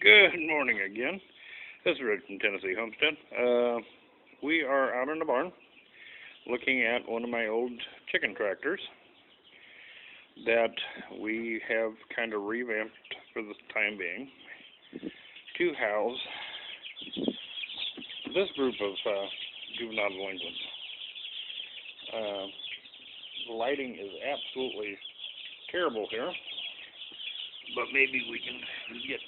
Good morning again. This is Rick from Tennessee Homestead. We are out in the barn looking at one of my old chicken tractors that we have kind of revamped for the time being to house this group of juvenile delinquents. The lighting is absolutely terrible here, but maybe we can get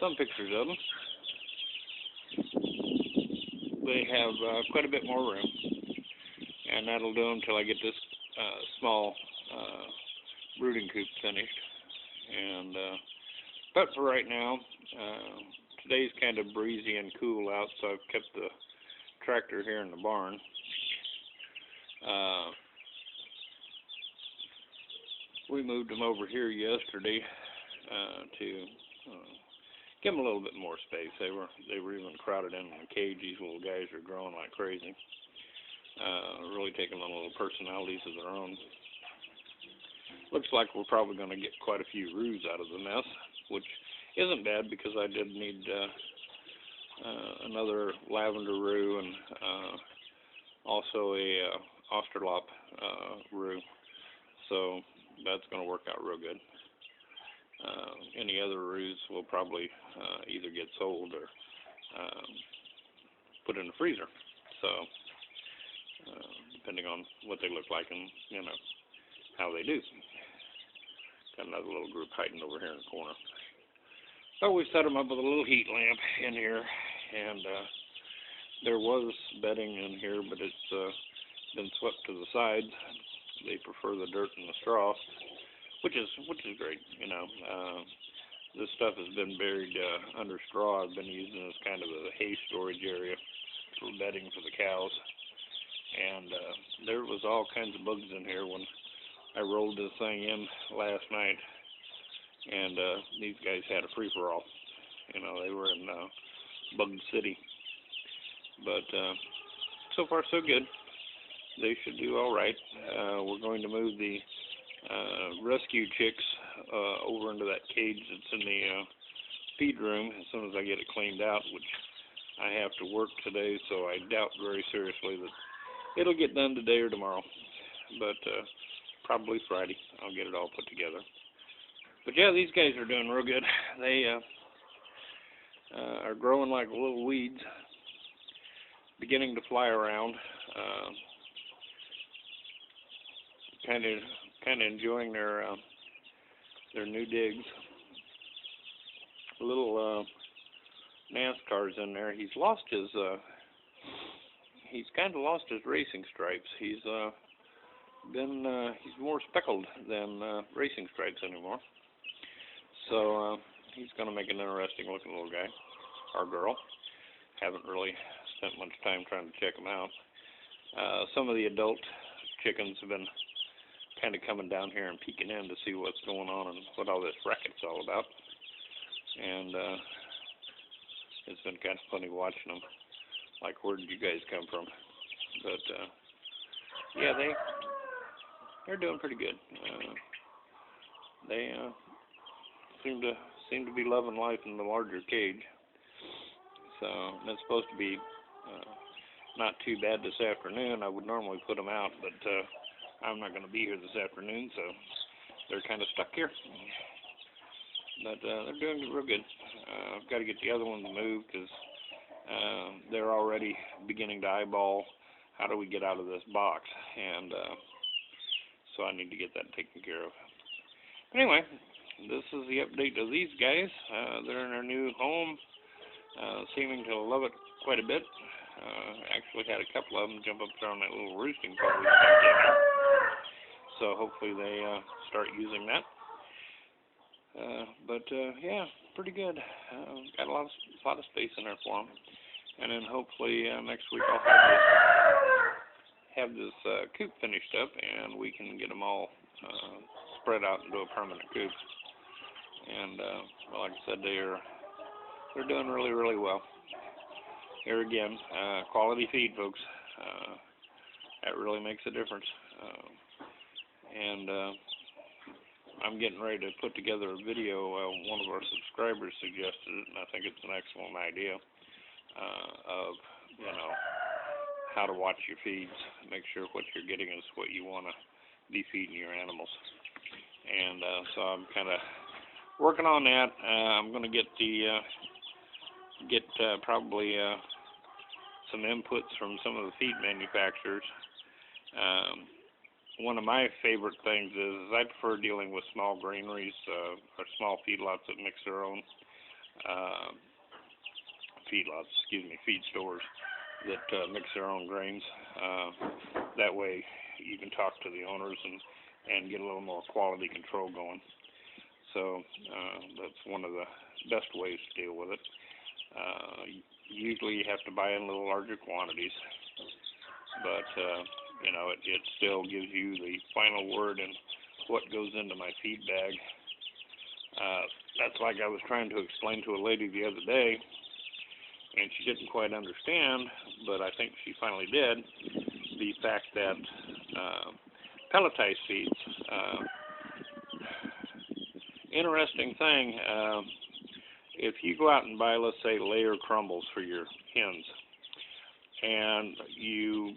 some pictures of them. They have quite a bit more room, and that'll do them till I get this small brooding coop finished. And but for right now, today's kind of breezy and cool out, so I've kept the tractor here in the barn. We moved them over here yesterday to give them a little bit more space. They were even crowded in the cage. These little guys are growing like crazy. Really taking on little personalities of their own. Looks like we're probably going to get quite a few roos out of the mess, which isn't bad because I did need another lavender roo and also a Australorp roo. So that's going to work out real good. Any other roos will probably either get sold or put in the freezer. So depending on what they look like and how they do. Got another little group hiding over here in the corner. So we set them up with a little heat lamp in here, and there was bedding in here, but it's been swept to the side. They prefer the dirt and the straw, which is great. This stuff has been buried under straw. I've been using this kind of a hay storage area for bedding for the cows, and there was all kinds of bugs in here when I rolled this thing in last night, and these guys had a free-for-all. They were in Bug City, but so far so good. They should do all right. We're going to move the rescue chicks over into that cage that's in the feed room as soon as I get it cleaned out, which I have to work today, so I doubt very seriously that it'll get done today or tomorrow, but probably Friday I'll get it all put together. But yeah, these guys are doing real good. They are growing like little weeds, beginning to fly around. Kind of enjoying their new digs. Little NASCAR's in there. He's kind of lost his racing stripes. He's more speckled than racing stripes anymore. So he's going to make an interesting looking little guy or girl. Haven't really spent much time trying to check them out. Some of the adult chickens have been kind of coming down here and peeking in to see what's going on and what all this racket's all about. And it's been kind of funny watching them. Like, where did you guys come from? But yeah, they're doing pretty good. They seem to be loving life in the larger cage. So that's supposed to be not too bad this afternoon. I would normally put them out, but I'm not going to be here this afternoon, so they're kind of stuck here. But they're doing real good. I've got to get the other ones moved because they're already beginning to eyeball how do we get out of this box, and so I need to get that taken care of. But anyway, this is the update of these guys. They're in their new home, seeming to love it quite a bit. Actually had a couple of them jump up there on that little roosting pole. So hopefully they start using that. But yeah, pretty good. Got a lot of space in there for them. And then hopefully next week I'll have this coop finished up, and we can get them all spread out into a permanent coop. And like I said, they're doing really, really well. Here again, quality feed, folks. That really makes a difference. And I'm getting ready to put together a video. One of our subscribers suggested it, and I think it's an excellent idea of, how to watch your feeds. Make sure what you're getting is what you want to be feeding your animals. And so I'm kind of working on that. I'm going to get probably some inputs from some of the feed manufacturers. One of my favorite things is I prefer dealing with small granaries or small feedlots that mix their own feed stores that mix their own grains. That way you can talk to the owners and get a little more quality control going. So that's one of the best ways to deal with it. Usually you have to buy in a little larger quantities, but it still gives you the final word in what goes into my feed bag. That's like I was trying to explain to a lady the other day, and she didn't quite understand, but I think she finally did, the fact that pelletized feeds, interesting thing, if you go out and buy, let's say, layer crumbles for your hens, and you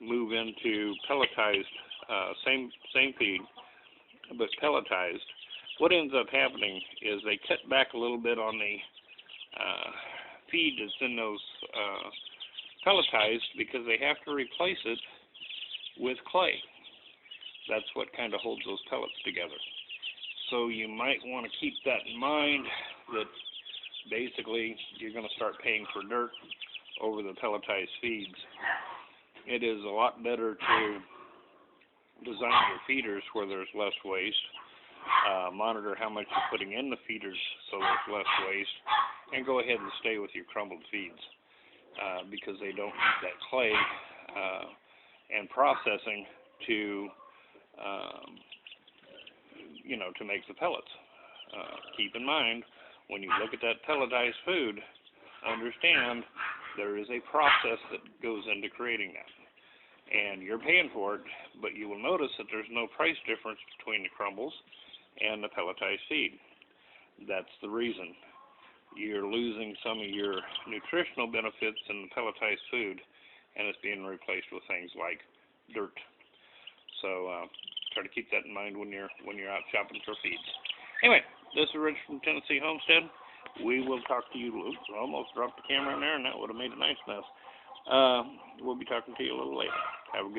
move into pelletized, same feed, but pelletized, what ends up happening is they cut back a little bit on the feed that's in those pelletized because they have to replace it with clay. That's what kind of holds those pellets together. So you might want to keep that in mind, that basically you're going to start paying for dirt over the pelletized feeds. It is a lot better to design your feeders where there's less waste, monitor how much you're putting in the feeders so there's less waste, and go ahead and stay with your crumbled feeds because they don't need that clay and processing to make the pellets. Keep in mind, when you look at that pelletized food, understand there is a process that goes into creating that. And you're paying for it, but you will notice that there's no price difference between the crumbles and the pelletized feed. That's the reason. You're losing some of your nutritional benefits in the pelletized food, and it's being replaced with things like dirt. So try to keep that in mind when you're out shopping for feeds. Anyway, this is Rich from Tennessee Homestead. We will talk to you. Oops, I almost dropped the camera in there, and that would have made a nice mess. We'll be talking to you a little later. Have a good